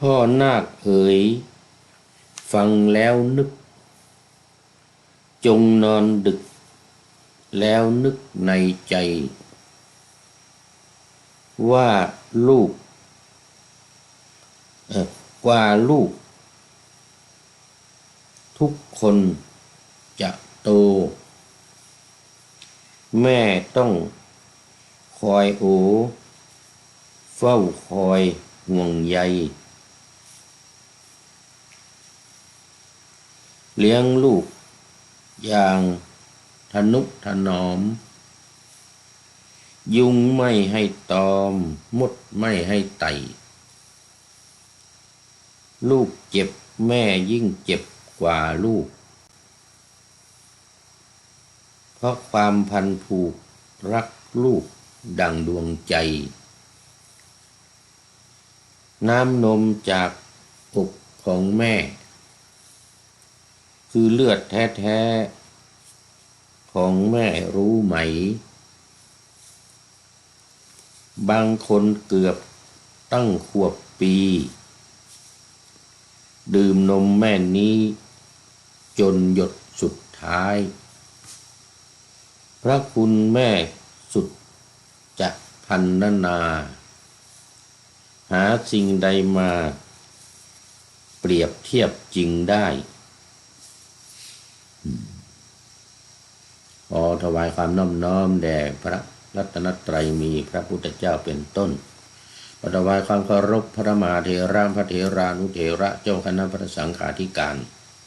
พ่อนาคเอ๋ยฟังแล้วนึกจงนอนดึกแล้วนึกในใจว่าลูกกว่าลูกทุกคนจะโตแม่ต้องคอยโอเฝ้าคอยห่วงใยเลี้ยงลูกอย่างทนุถนอมยุงไม่ให้ตอมมดไม่ให้ไต่ลูกเจ็บแม่ยิ่งเจ็บกว่าลูกเพราะความพันผูกรักลูกดังดวงใจน้ำนมจากอกของแม่คือเลือดแท้ๆของแม่รู้ไหมบางคนเกือบตั้งขวบปีดื่มนมแม่นี้จนหยดสุดท้ายพระคุณแม่สุดจะพันนาหาสิ่งใดมาเปรียบเทียบจริงได้ขอถวายความน้อมน้อมแด่พระรัตนตรัยมีพระพุทธเจ้าเป็นต้นขอถวายความเคารพพระมหาเถระพระเถรานุเถระเจ้าคณะพระสังฆาธิการ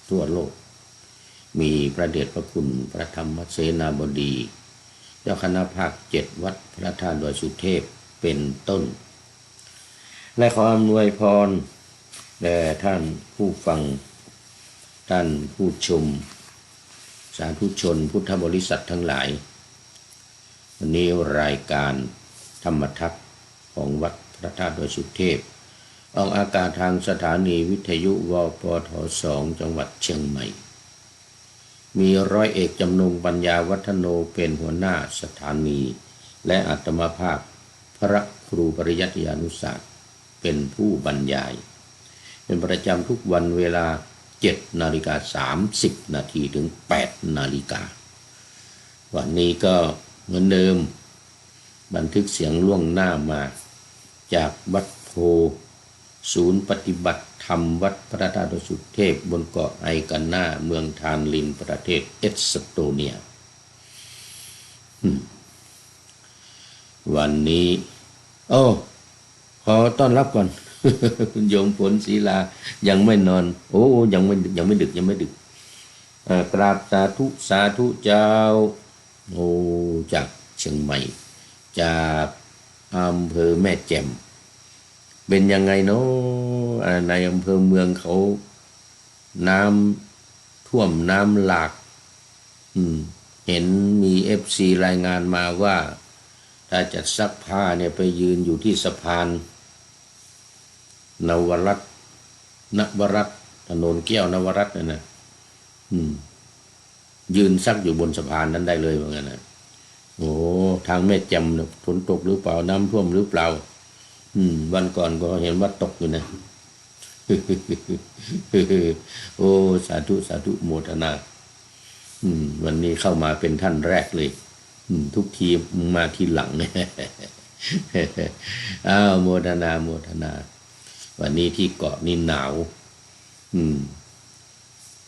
ทั่วโลกมีพระเดชพระคุณพระธรรมเสนาบดีเจ้าคณะภาค7วัดพระธาตุดอยสุเทพเป็นต้นและขออำนวยพรแด่ท่านผู้ฟังท่านผู้ชมสาธุชนพุทธบริษัททั้งหลายวันนี้รายการธรรมทัศน์ของวัดพระธาตุดอยสุเทพออกอากาศทางสถานีวิทยุวปท2จังหวัดเชียงใหม่มีร้อยเอกจำนงปัญญาวัฒโนเป็นหัวหน้าสถานีและอาตมาภาพพระครูปริยัติยานุศาสตร์เป็นผู้บรรยายเป็นประจำทุกวันเวลา7:30 นาทีถึง8 นาฬิกาวันนี้ก็เหมือนเดิมบันทึกเสียงล่วงหน้ามาจากวัดโพศูนย์ปฏิบัติธรรมวัดพระธาตุดอยสุเทพบนเกาะไอกันนาเมืองทานลินประเทศเอสโตเนียวันนี้ขอต้อนรับก่อน คุณโยมผลศรีลายังไม่นอนยังไม่ดึกกราบสาธุเจ้าจากเชียงใหม่จากอำเภอแม่แจ่มเป็นยังไงเนาะในอำเภอเมืองเขาน้ำท่วมน้ำหลากเห็นมีFCรายงานมาว่าถ้าจะซักผ้าเนี่ยไปยืนอยู่ที่สะพานนวรัตน์ถนนแก้วนวรัตน์นั่นนะยืนซักอยู่บนสะพานนั้นได้เลยเหมือนกันนะทางแม่แจ่มฝนตกหรือเปล่าน้ำท่วมหรือเปล่าวันก่อนก็เห็นว่าตกอยู่นะ สาธุโมทนาวันนี้เข้ามาเป็นท่านแรกเลยทุกทีมาทีหลัง โมทนาวันนี้ที่เกาะนี่หนาว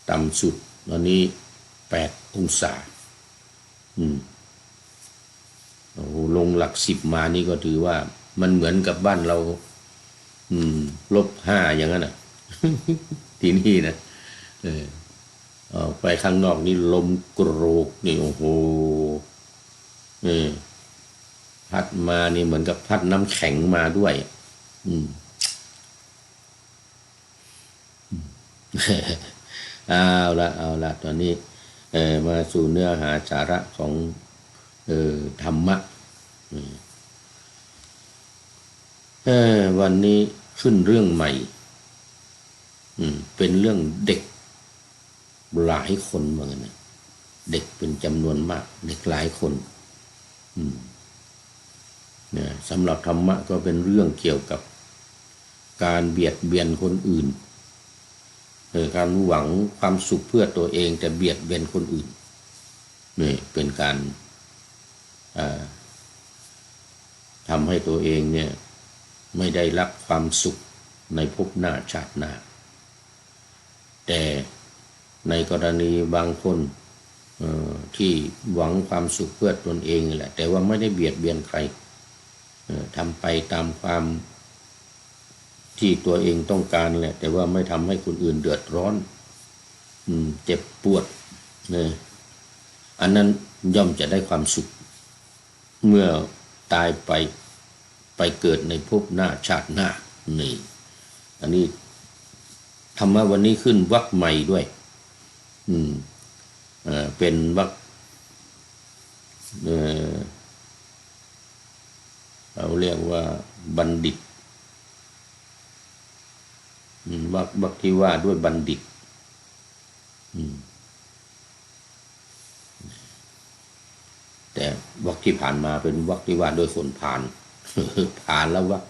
ต่ำสุดวันนี้8 องศาลงหลัก10มานี่ก็ถือว่ามันเหมือนกับบ้านเรา-5อย่างนั้นน่ะ ที่นี่นะออกไปข้างนอกนี่ลมโกรกนี่โอ้โหพัดมานี่เหมือนกับพัดน้ำแข็งมาด้วยเอาละตอนนี้มาสู่เนื้อหาสาระของธรรมะวันนี้ขึ้นเรื่องใหม่เป็นเรื่องเด็กหลายคนเหมือนกันนะเด็กเป็นจำนวนมากเด็กหลายคนสำหรับธรรมะก็เป็นเรื่องเกี่ยวกับ การเบียดเบียนคนอื่นการหวังความสุขเพื่อตัวเองแต่เบียดเบียนคนอื่นนี่เป็นการทำให้ตัวเองเนี่ยไม่ได้รับความสุขในภพหน้าชาติหน้าแต่ในกรณีบางคนที่หวังความสุขเพื่อตนเองแหละแต่ว่าไม่ได้เบียดเบียนใครทำไปตามความที่ตัวเองต้องการแหละแต่ว่าไม่ทำให้คนอื่นเดือดร้อนเจ็บปวดนะอันนั้นย่อมจะได้ความสุขเมื่อตายไปเกิดในภพหน้าชาติหน้านี่อันนี้ธรรมะวันนี้ขึ้นวรรคใหม่ด้วยเป็นวรรคเราเรียกว่าบัณฑิตวรรคที่ว่าด้วยบัณฑิตแต่วรรคที่ผ่านมาเป็นวรรคที่ว่าด้วยคนผ่านแล้ววรรค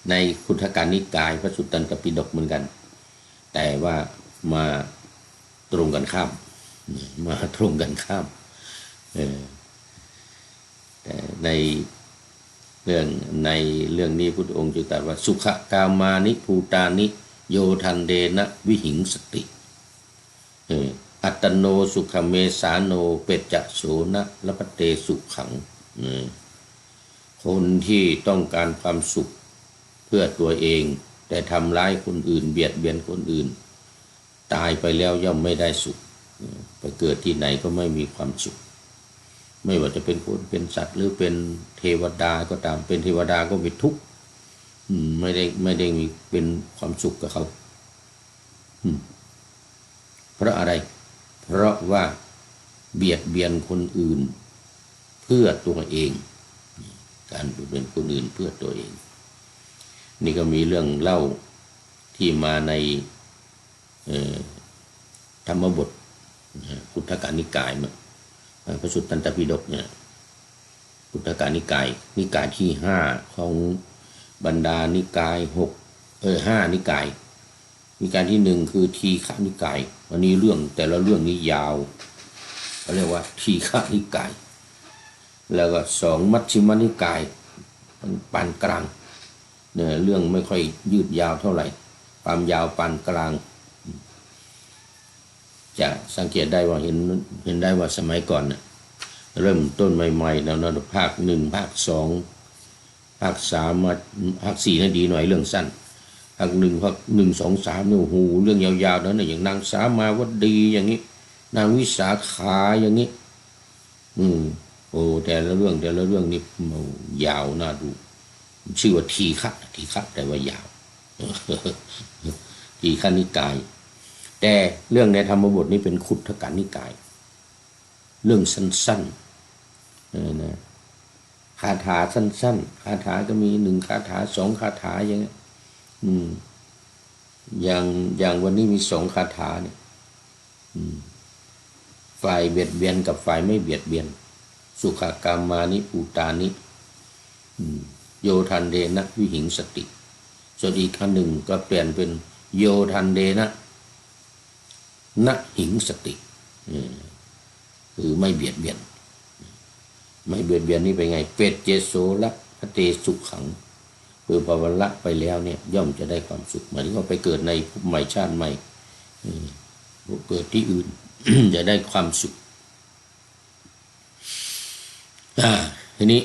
ในคุถกนิกายพระสุตตันตปิฎกเหมือนกันแต่ว่ามาตรงกันข้ามแต่ในเรื่องนี้พุทธองค์จึงตรัสว่าสุขกามานิภูตานิโยทันเดนะวิหิงสติอัตโนสุขเมสาโนเปจจโสนะละพเตสุขังคนที่ต้องการความสุขเพื่อตัวเองแต่ทำร้ายคนอื่นเบียดเบียนคนอื่นตายไปแล้วย่อมไม่ได้สุขไปเกิดที่ไหนก็ไม่มีความสุขไม่ว่าจะเป็นคนเป็นสัตว์หรือเป็นเทวดาก็ตามเป็นเทวดาก็เป็นทุกข์ไม่ได้มีเป็นความสุขกับเขาเพราะอะไรเพราะว่าเบียดเบียนคนอื่นเพื่อตัวเองการเบียดเบียนคนอื่นเพื่อตัวเองนี่ก็มีเรื่องเล่าที่มาในธรรมบทคุถกนิกายพระสุตตันตปิฎกเนี่ยคุถกนิกายที่5ของบรรดานิกาย5นิกายนิกายที่1คือทีฆนิกายอันนี้เรื่องแต่ละเรื่องนี้ยาวเขาเรียกว่าทีฆนิกายแล้วก็2มัชฌิมนิกายปานกลางเนี่ยเรื่องไม่ค่อยยืดยาวเท่าไหร่ความยาวปานกลางจะสังเกตได้ว่าเห็นได้ว่าสมัยก่อนเนี่ยเริ่มต้นใหม่ๆแล้วนะภาค1ภาค2ภาค3มาภาค4น่ะดีหน่อยเรื่องสั้นภาค1ภาค1 2 3เนี่ยโอ้โหเรื่องยาวๆนั้นน่ะอย่างนางสามาวดีอย่างนี้นางวิสาขาอย่างนี้โอ้แต่ละเรื่องนี่ยาวน่าดูชื่อว่าทีฆแต่ว่ายาวทีฆนิกายแต่เรื่องในธรรมบทนี้เป็นคุถกนิกายเรื่องสั้นๆนะคาถาสั้นๆคาถาก็มี1คาถา2คาถาอย่างเงี้ยอย่างวันนี้มี2คาถาเนี่ยฝ่ายเบียดเบียนกับฝ่ายไม่เบียดเบียนสุขกามานิภูตานิโยทันเดนะวิหิงสติส่วนอีกอันหนึ่งก็เปลี่ยนเป็นโยทันเดนะนะหิงสติคือไม่เบียดเบียนนี่เป็นไงเปจเจโสละพเตสุขขังคือพอวันละไปแล้วเนี่ยย่อมจะได้ความสุขเหมือนว่าไปเกิดในภพใหม่ชาติใหม่เกิดที่อื่น จะได้ความสุขทีนี้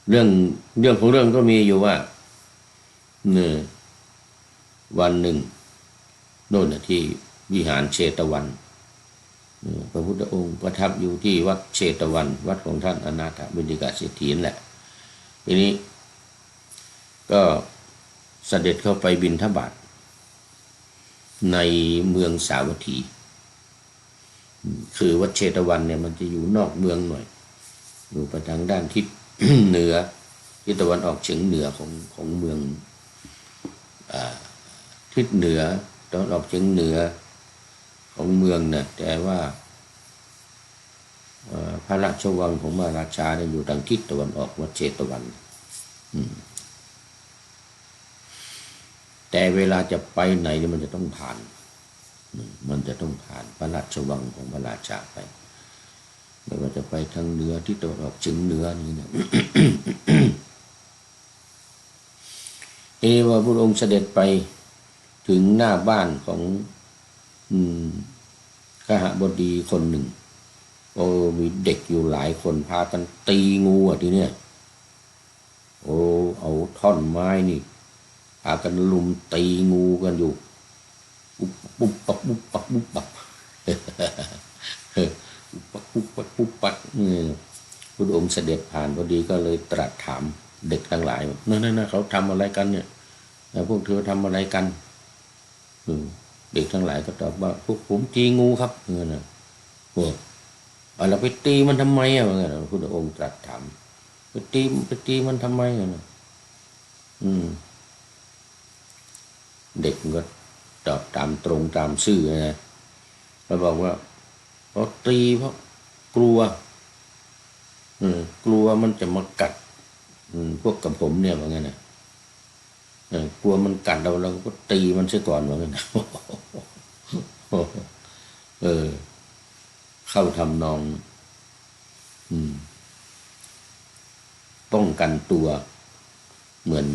เรื่องของเรื่องก็มีอยู่ว่าวันหนึ่งโน่นที่วิหารเชตวันพระพุทธองค์ประทับอยู่ที่วัดเชตวันวัดของท่านอนาถบิณฑิกเศรษฐีนั่นแหละทีนี้ก็เสด็จเข้าไปบิณฑบาตในเมืองสาวัตถีคือวัดเชตวันเนี่ยมันจะอยู่นอกเมืองหน่อยอยู่ไปทางด้านทิศ เหนือทิศตะวันออกเฉียงเหนือของเมืองทิศเหนือตะวันออกเฉียงเหนือของเมืองเนี่ยแต่ว่าพระราชวังของมหาราชาเนี่ยอยู่ทางทิศตะวันออกวัดเชตวัน แต่เวลาจะไปไหนนี่มันจะต้องผ่านพระราชวังของพระราชาไปไม่ว่าจะไปทางเหนือที่ตะวันออกเฉียงเหนือนี่นะ ว่าพระองค์เสด็จไปถึงหน้าบ้านของขหบดีคนหนึ่งมีเด็กอยู่หลายคนพากันตีงูทีเนี้ยเอาท่อนไม้นี่พากันลุมตีงูกันอยู่ปุ๊บปักปุ๊บปักปุ๊บปักปุ๊บปักปุ๊บปักพระองค์เสด็จผ่านพอดีก็เลยตรัสถามเด็กทั้งหลายนั่นเขาทำอะไรกันเนี่ยพวกเธอทำอะไรกันเด็กทั้งหลายก็ตอบว่าพวกผมตีงูครับนะเราไปตีมันทำไมพระพุทธองค์ตรัสถามไปตีมันทำไมเด็กก็ตอบตามตรงตามซื่อนะแล้วบอกว่าเพราะตีเพราะกลัวมันจะมากัดพวกกับผมเนี่ยว่างั้นนะกลัวมันกัดเราก็ตีมันซะก่อนว่างั้นเข้าทำนองป้องกันตัวเหมือน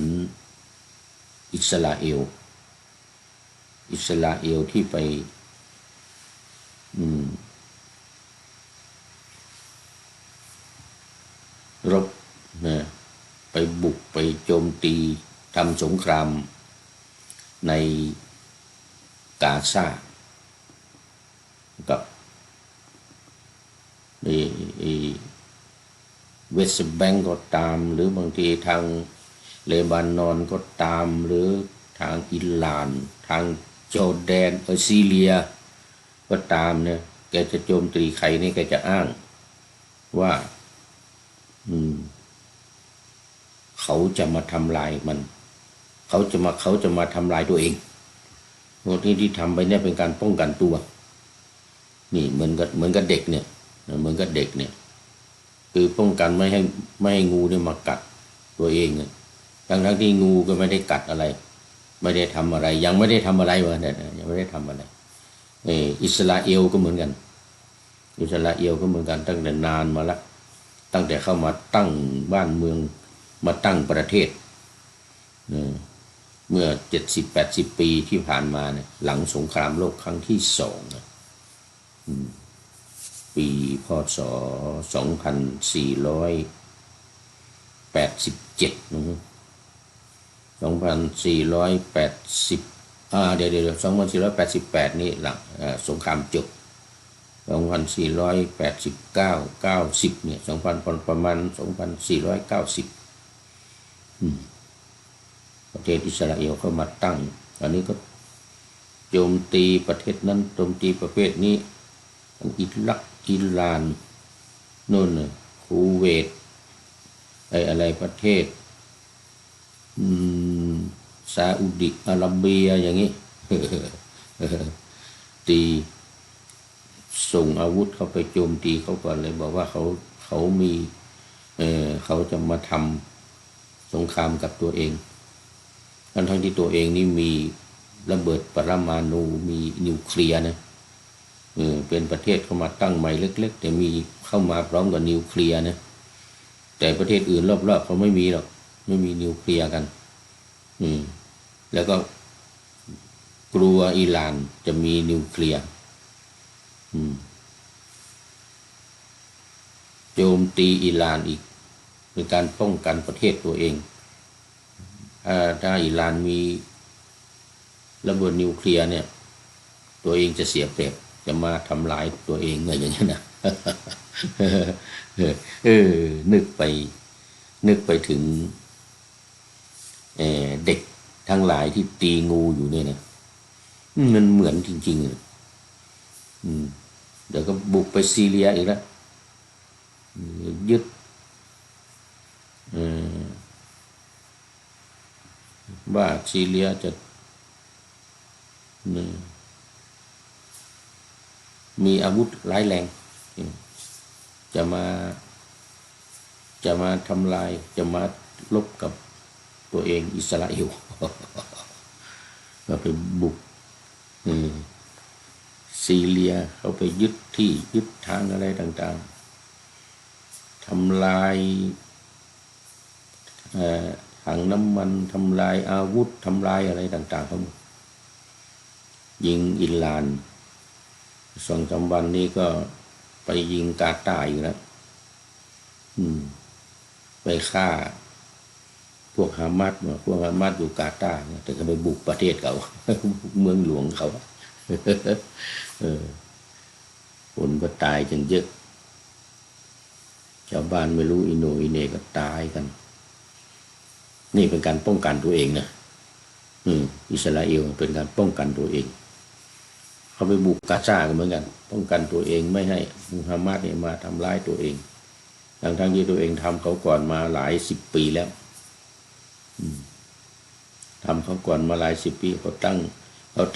อิสราเอลที่ไปรบนะไปบุกไปโจมตีทำสงครามในกาซากับเวสต์แบงก์ก็ตามหรือบางทีทางเลบานอนก็ตามหรือทางอิหร่านทางจอร์แดนซีเรียก็ตามเนี่ยแกจะโจมตีใครนี่แกจะอ้างว่าเขาจะมาทำลายมันเขาจะมาทำลายตัวเองโน้ตที่ทำไปเนี่ยเป็นการป้องกันตัวนี่เหมือนกับเด็กเนี่ยคือป้องกันไม่ให้งูเนี่ยมากัดตัวเองทั้งที่งูก็ไม่ได้กัดอะไรไม่ได้ทำอะไรยังไม่ได้ทำอะไรวะเนี่ยยังไม่ได้ทำอะไรอิสราเอลก็เหมือนกันตั้งแต่นานมาแล้วตั้งแต่เข้ามาตั้งบ้านเมืองมาตั้งประเทศเมื่อ70-80 ปีที่ผ่านมาเนี่ยหลังสงครามโลกครั้งที่2ปีพ.ศ. 2487เดี๋ยว2488นี่หลังสงครามจบ2489 90เนี่ยประมาณ2490ประเทศอิสราเอลเข้ามาตั้งอันนี้ก็โจมตีประเทศนั้นโจมตีประเภทนี้อิรักอิหร่านโน่นคูเวตอะไรประเทศซาอุดิอาระเบียอย่างนี้ตีส่งอาวุธเข้าไปโจมตีเขาก่อนเลยบอกว่าเขามีเขาจะมาทำสงครามกับตัวเองทั้งที่ตัวเองนี่มีระเบิดปรมาณูมีนิวเคลียร์นะเป็นประเทศเข้ามาตั้งใหม่เล็กๆแต่มีเข้ามาพร้อมกับนิวเคลียร์นะแต่ประเทศอื่นรอบๆเขาไม่มีหรอกไม่มีนิวเคลียร์กันแล้วก็กลัวอิหร่านจะมีนิวเคลียร์โจมตีอิหร่านอีกเป็นการป้องกันประเทศตัวเองถ้าอิหร่านมีระเบิดนิวเคลียร์เนี่ยตัวเองจะเสียเปรียบจะมาทำลายตัวเองอะไรอย่างนี้นะนึกไปถึงเด็กทั้งหลายที่ตีงูอยู่เนี่ยนะมันเหมือนจริงๆเดี๋ยวก็บุกไปซีเรียอีกแล้วยึดว่าซีเรียจะมีอาวุธร้ายแรงจะมาทำลายจะมาลบกับตัวเองอิสราเอล ก็ไปบุกซีเรียเขาไปยึดที่ยึดทางอะไรต่างๆทำลายถังน้ำมันทำลายอาวุธทำลายอะไรต่างๆเขายิงอิหร่าน2-3 วันนี้ก็ไปยิงกาตาร์อยู่แล้วไปฆ่าพวกฮามาสอยู่กาตาร์แต่ก็ไปบุกประเทศเขา เมืองหลวงเขาคนก็ตายกันเยอะชาวบ้านไม่รู้อิโนอิเนก็ตายกันนี่เป็นการป้องกันตัวเองนะอิสราเอลเป็นการป้องกันตัวเองเขาไปบุกกาซาก็เหมือนกันป้องกันตัวเองไม่ให้ฮามาสเนี่ยมาทำร้ายตัวเองทั้งที่ตัวเองทำเขาก่อนมาหลาย10 ปีแล้วทำเขาก่อนมาหลาย10 ปีเขาตั้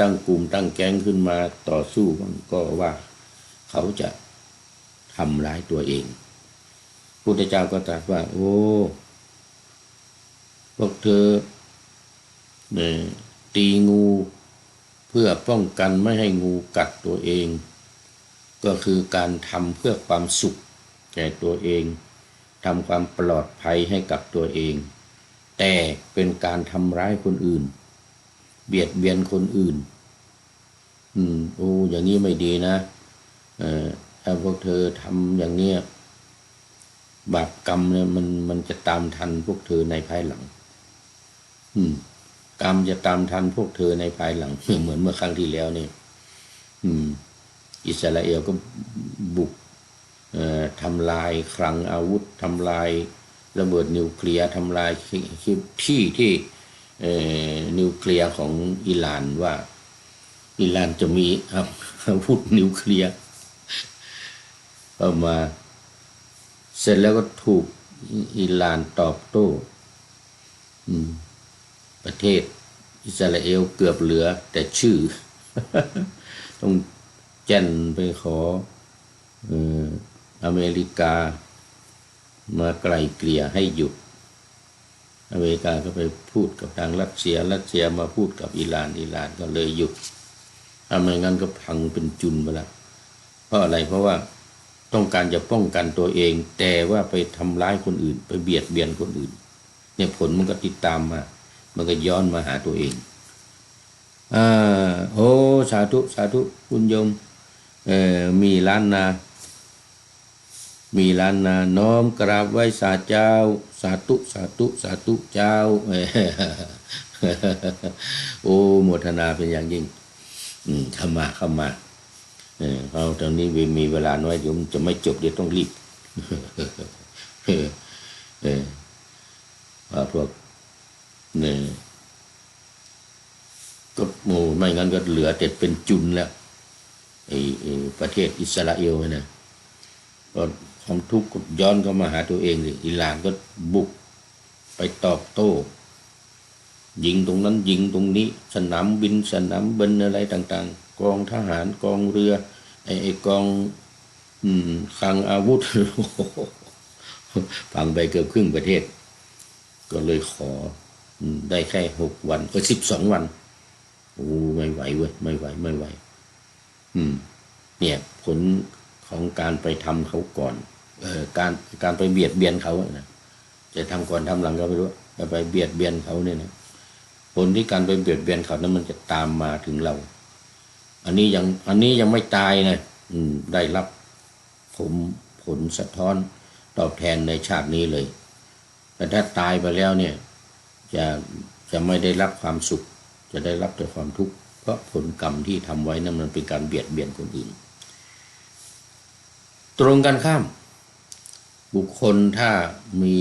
งกลุ่มตั้งแก๊งขึ้นมาต่อสู้ก็ว่าเขาจะทำร้ายตัวเองพุทธเจ้าก็ตรัสว่าโอ้พวกเธอตีงูเพื่อป้องกันไม่ให้งูกัดตัวเองก็คือการทำเพื่อความสุขแก่ตัวเองทำความปลอดภัยให้กับตัวเองแต่เป็นการทำร้ายคนอื่นเบียดเบียนคนอื่นโอ้อย่างนี้ไม่ดีนะถ้าพวกเธอทำอย่างเนี้ยบาปกรรมเนี่ยมันจะตามทันพวกเธอในภายหลังกรรมจะตามทันพวกเธอในภายหลังเหมือนเมื่อครั้งที่แล้วเนี่ยอิสราเอลก็บุกทำลายคลังอาวุธทำลายระเบิดนิวเคลียร์ทำลายที่นิวเคลียร์ของอิหร่านว่าอิหร่านจะมีอาวุธนิวเคลียร์เอามาเสร็จแล้วก็ถูกอิหร่านตอบโต้ประเทศอิสราเอลเกือบเหลือแต่ชื่อ ต้องแจ้นไปขออเมริกามาไกลเกลี่ยให้หยุดอเมริกาก็ไปพูดกับทางรัสเซียมาพูดกับอิหร่านก็เลยหยุดถ้าไม่งั้นก็พังเป็นจุนไปแล้วเพราะอะไรเพราะว่าต้องการจะป้องกันตัวเองแต่ว่าไปทำร้ายคนอื่นไปเบียดเบียนคนอื่นเนี่ยผลมันก็ติดตามมามันก็ย้อนมาหาตัวเองโอ้สาธุคุณโยมมีล้านนาน้อมกราบไหว้สาเจ้าสาธุเจ้าโอ้โมทนาเป็นอย่างยิ่งเข้ามาเราตอนนี้มีเวลาน้อยเดี๋ยวจะไม่จบเดี๋ยวต้องรีบพวกเนี่ยก็ไม่งั้นก็เหลือแต่เป็นจุนแล้วไอ้ประเทศอิสราเอลนะก็ความทุกข์ก็ย้อนเข้ามาหาตัวเองเลยอิหร่านก็บุกไปตอบโต้ยิงตรงนั้นยิงตรงนี้สนามบินอะไรต่างๆกองทหารกองเรือไอ้กองคลังอาวุธ พังไปเกือบครึ่งประเทศก็เลยขอได้แค่6 วันก็12 วันโอ้ไม่ไหวเว้ยไม่ไหวเนี่ยผลของการไปทำเขาก่อนการไปเบียดเบียนเขานะจะทำก่อนทำหลังก็ไม่รู้จะไปเบียดเบียนเขาเนี่ยนะผลที่การไปเบียดเบียนเขานั้นมันจะตามมาถึงเราอันนี้ยังไม่ตายนะได้รับผลสะท้อนตอบแทนในชาตินี้เลยแต่ถ้าตายไปแล้วเนี่ยจะไม่ได้รับความสุขจะได้รับแต่ความทุกข์เพราะผลกรรมที่ทำไว้นั้นมันเป็นการเบียดเบียนคนอื่นตรงกันข้ามบุคคลถ้ามี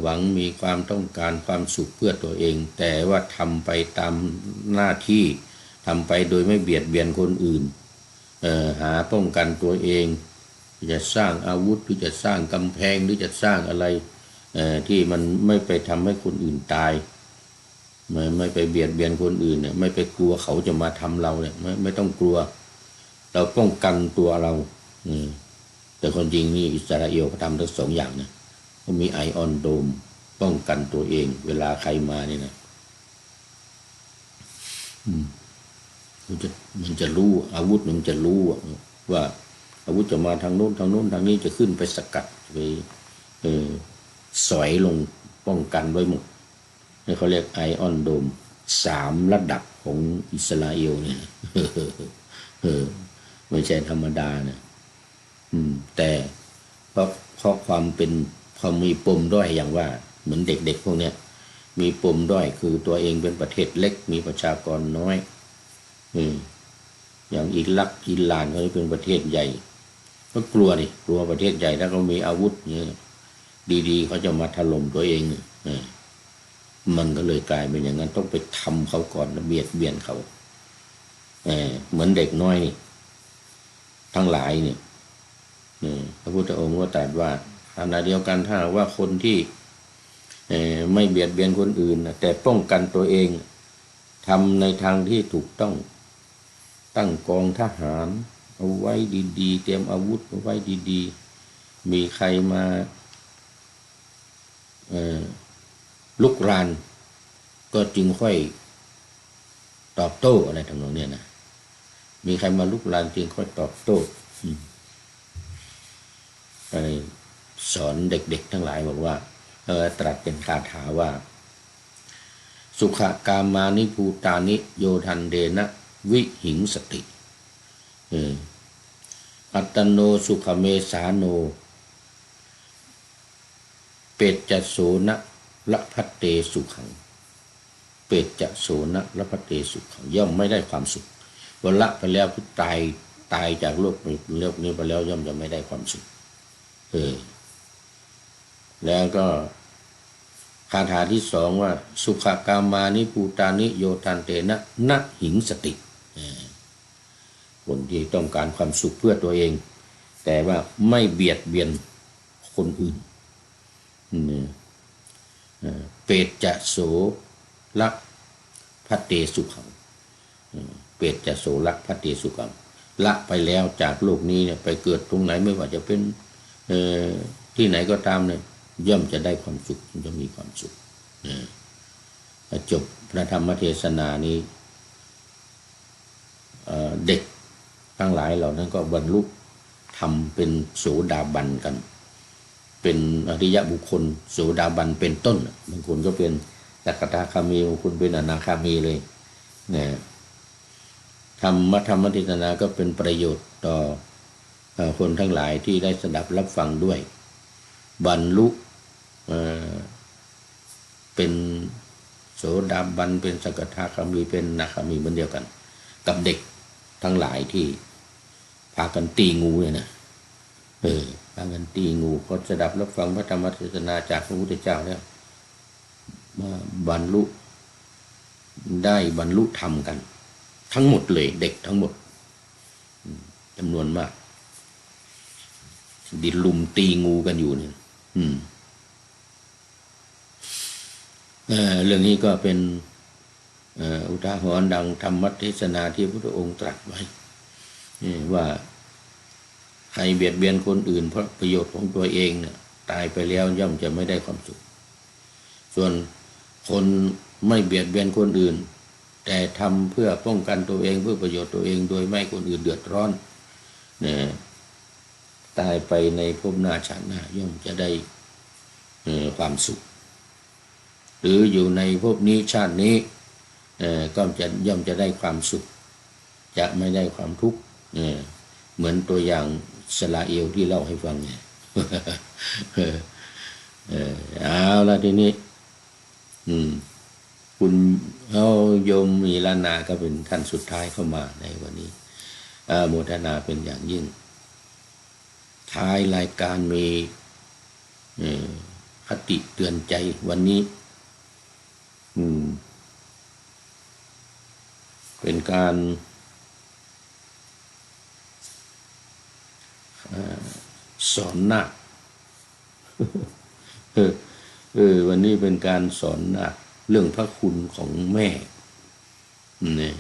หวังมีความต้องการความสุขเพื่อตัวเองแต่ว่าทำไปตามหน้าที่ทำไปโดยไม่เบียดเบียนคนอื่นหาป้องกันตัวเองจะสร้างอาวุธหรือจะสร้างกำแพงหรือจะสร้างอะไรที่มันไม่ไปทำให้คนอื่นตายไม่ไปเบียดเบียนคนอื่นเนี่ยไม่ไปกลัวเขาจะมาทำเราเนี่ยไม่ต้องกลัวเราป้องกันตัวเราแต่คนจริงนี่อิสราเอลเขาทำทั้ง2 อย่างนะเขามีไอออนโดมป้องกันตัวเองเวลาใครมาเนี่ยนะ อืมมันจะรู้อาวุธมันจะรู้ว่าอาวุธจะมาทางโน้นทางโน้นทางนี้จะขึ้นไปสกัดไปเออสอยลงป้องกันไว้หมดนี่เขาเรียกไอออนโดม3 ระดับของอิสราเอลเนี่ยเออไม่ใช่ธรรมดาเนี่ยแต่เพราะความมีปมด้อยอย่างว่าเหมือนเด็กๆพวกเนี้ยมีปมด้อยคือตัวเองเป็นประเทศเล็กมีประชากรน้อยอย่างอิรักอิหร่านเขาเป็นประเทศใหญ่ก็กลัวดิกลัวประเทศใหญ่ถ้าเขามีอาวุธเนี่ยดีๆเขาจะมาถล่มตัวเองมันก็เลยกลายเป็นอย่างนั้นต้องไปทำเขาก่อนแล้วเบียดเบียนเขาเหมือนเด็กน้อยนี่ทั้งหลายเนี่ยพระพุทธองค์ก็ตรัสว่าขณะเดียวกันถ้าว่าคนที่ไม่เบียดเบียนคนอื่นแต่ป้องกันตัวเองทำในทางที่ถูกต้องตั้งกองทหารเอาไว้ดีๆเตรียมอาวุธเอาไว้ดีๆมีใครมาลุกรานก็จึงค่อยตอบโต้อะไรทำนองนี้นะมีใครมาลุกรานจึงค่อยตอบโต้สอนเด็กๆทั้งหลายบอกว่าตรัสเป็นคาถาว่าสุขกามานิภูตานิโยทันเดนะวิหิงสติอัตโนสุขเมสาโนเปจจโสนะละพัตเตสุขังเปจจโสนะละพัตเตสุขังย่อมไม่ได้ความสุขวันละไปแล้วที่ตายจากโลกนี้ไปแล้วย่อมจะไม่ได้ความสุขแล้วก็คาถาที่2ว่าสุขกามานิภูตานิโยทันเตนะนะหิงสติคนที่ต้องการความสุขเพื่อตัวเองแต่ว่าไม่เบียดเบียนคนอื่นเปจจโสละพัตเตสุขังเปจจโสละพัตเตสุขังละไปแล้วจากโลกนี้เนี่ยไปเกิดตรงไหนไม่ว่าจะเป็นที่ไหนก็ตามเนี่ยย่อมจะได้ความสุขจะมีความสุขจบพระธรรมเทศนานี้เด็กทั้งหลายเหล่านั้นก็บรรลุธรรมเป็นโสดาบันกันเป็นอริยบุคคลโสดาบันเป็นต้นบางคนก็เป็นสักทาคามีบางคนเป็นอนาคามีเลยนะธรรมเทศนาก็เป็นประโยชน์ต่อคนทั้งหลายที่ได้สดับรับฟังด้วยบรรลุเป็นโสดาบันเป็นสกทาคามีเป็นอนาคามีเหมือนเดียวกันกับเด็กทั้งหลายที่พากันตีงูเนี่ยนะพากันตีงูก็สดับรับฟังพระธรรมเทศนาจากพระพุทธเจ้าแล้วมาบรรลุได้บรรลุธรรมกันทั้งหมดเลยเด็กทั้งหมดจำนวนมากดินลุมตีงูกันอยู่เนี่ยเรื่องนี้ก็เป็นอุทาหรณ์ดังธรรมเทศนาที่พระพุทธองค์ตรัสไว้ว่าใครเบียดเบียนคนอื่นเพราะประโยชน์ของตัวเองเนี่ยตายไปแล้วย่อมจะไม่ได้ความสุขส่วนคนไม่เบียดเบียนคนอื่นแต่ทำเพื่อป้องกันตัวเองเพื่อประโยชน์ตัวเองโดยไม่คนอื่นเดือดร้อนตายไปในภพหน้าชาติหน้าย่อมจะได้ความสุขหรืออยู่ในภพนี้ชาตินี้ก็ย่อมจะได้ความสุขจะไม่ได้ความทุกข์เหมือนตัวอย่างสลาเอลที่เล่าให้ฟังเนี่ยเอาละทีนี้คุณเอาโยมมีลานาก็เป็นท่านสุดท้ายเข้ามาในวันนี้โมทนาเป็นอย่างยิ่งท้ายรายการมีคติเตือนใจวันนี้เป็นการสอนนาควันนี้เป็นการสอนนาคเรื่องพระคุณของแม่เนี่ย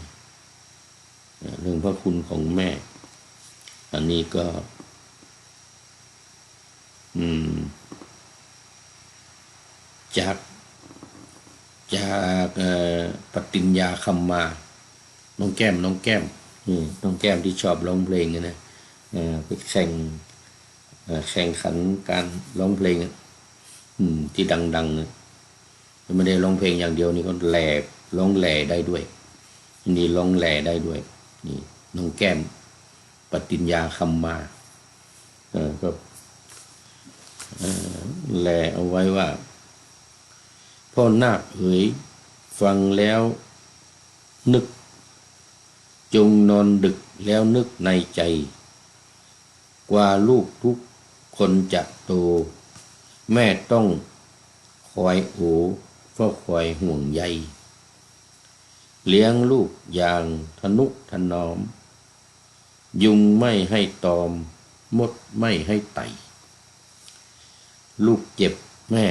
เรื่องพระคุณของแม่อันนี้ก็จากปฏิญญาคัมมา น้องแก้มน้องแก้มน้องแก้มที่ชอบร้องเพลงนะไปแข่งขันการร้องเพลงที่ดังๆไม่ได้ร้องเพลงอย่างเดียวนี่ก็ร้องแหล่ได้ด้วยนี่ร้องแหล่ได้ด้วยนี่น้องแก้มปฏิญญาคำมาก็แหล่เอาไว้ว่าพ่อนาคเอ๋ยฟังแล้วนึกจงนอนดึกแล้วนึกในใจกว่าลูกทุกคนจะโตแม่ต้องคอยโอเฝ้าคอยห่วงใยเลี้ยงลูกอย่างทนุถนอมยุงไม่ให้ตอมมดไม่ให้ไต่ลูกเจ็บแม่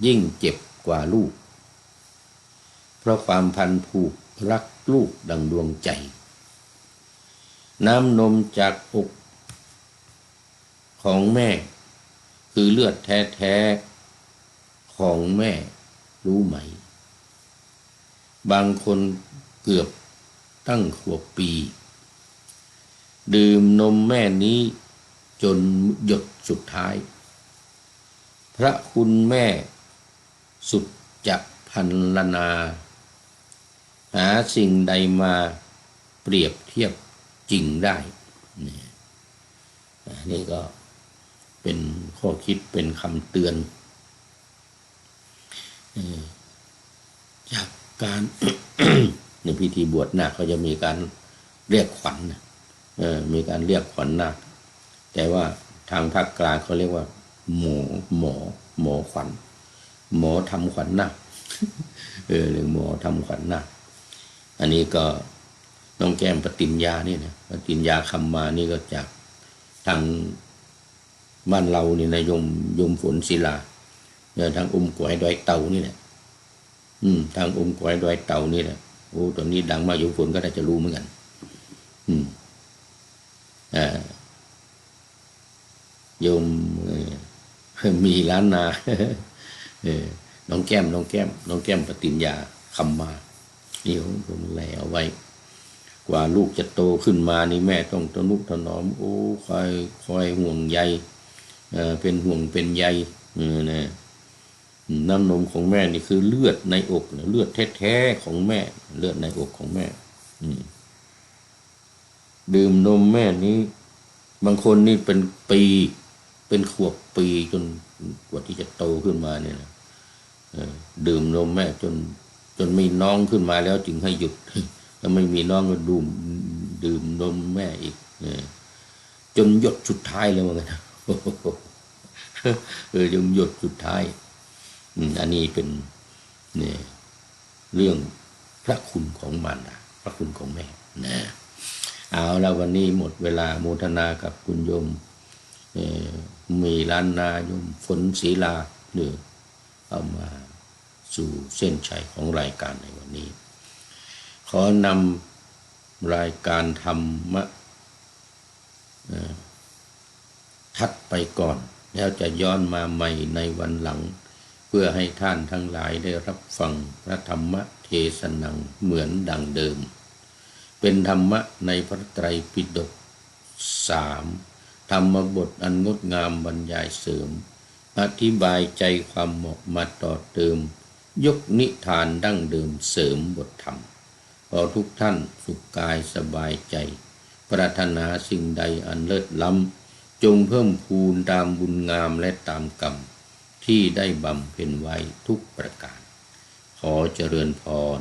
ยิ่งเจ็บกว่าลูกเพราะความพันผูกรักลูกดังดวงใจน้ำนมจากอกของแม่คือเลือดแท้ๆของแม่รู้ไหมบางคนเกือบตั้งขวบปีดื่มนมแม่นี้จนหยดสุดท้ายพระคุณแม่สุดจะพันลนาหาสิ่งใดมาเปรียบเทียบจริงได้นี่ก็เป็นข้อคิดเป็นคำเตือนจากการ ในพิธีบวชนาคเขาจะมีการเรียกขวัญมีการเรียกขวัญนาคแต่ว่าทางภาคกลางเขาเรียกว่าหมอขวัญหมอทำขวัญนาคเรื่องหมอทำขวัญนาคอันนี้ก็น้องแก้มปฏิญญานี่นะปฏิญญาคำมานี่ก็จากทางบ้านเรานี่นะยมฝนศิลาทางก๋วยดอยเต่านี่แหละทางก๋วยดอยเต่านี่แหละโอ้ตอนนี้ดังมากยมฝนก็น่าจะรู้เหมือนกันโยมมีล้านนาน้องแก้มปฏิญญาคำมานี่ผมแหล่เอาไว้กว่าลูกจะโตขึ้นมานี่แม่ต้องทนุถนอมโอ้คอยห่วงใยเป็นห่วงเป็นใยนะน้ำนมของแม่นี่คือเลือดในอกเลือดแท้ๆของแม่เลือดในอกของแม่ดื่มนมแม่นี้บางคนนี่เป็นปีเป็นขวบปีจนกว่าที่จะโตขึ้นมาเนี่ยนะดื่มนมแม่จนมีน้องขึ้นมาแล้วจึงให้หยุดถ้าไม่มีน้องก็ดื่มนมแม่อีกจนหยดสุดท้ายเลยว่างั้นจนหยดสุดท้ายอันนี้เป็นเนี่ยเรื่องพระคุณของมารดาพระคุณของแม่นะเอาแล้ววันนี้หมดเวลาโมทนากับคุณโยมมีล้านนาโยมฝนศรีลาเนี่ยเอามาสู่เส้นชัยของรายการในวันนี้ขอนำรายการธรรมะทัดไปก่อนแล้วจะย้อนมาใหม่ในวันหลังเพื่อให้ท่านทั้งหลายได้รับฟังพระธรรมเทศนังเหมือนดังเดิมเป็นธรรมะในพระไตรปิฎก3ธรรมบทอันงดงามบรรยายเสริมอธิบายใจความเหมาะมาต่อเติมยกนิทานดั้งเดิมเสริมบทธรรมขอทุกท่านสุขกายสบายใจปรารถนาสิ่งใดอันเลิศล้ำจงเพิ่มพูนตามบุญงามและตามกรรมที่ได้บำเพ็ญไว้ทุกประการขอเจริญพร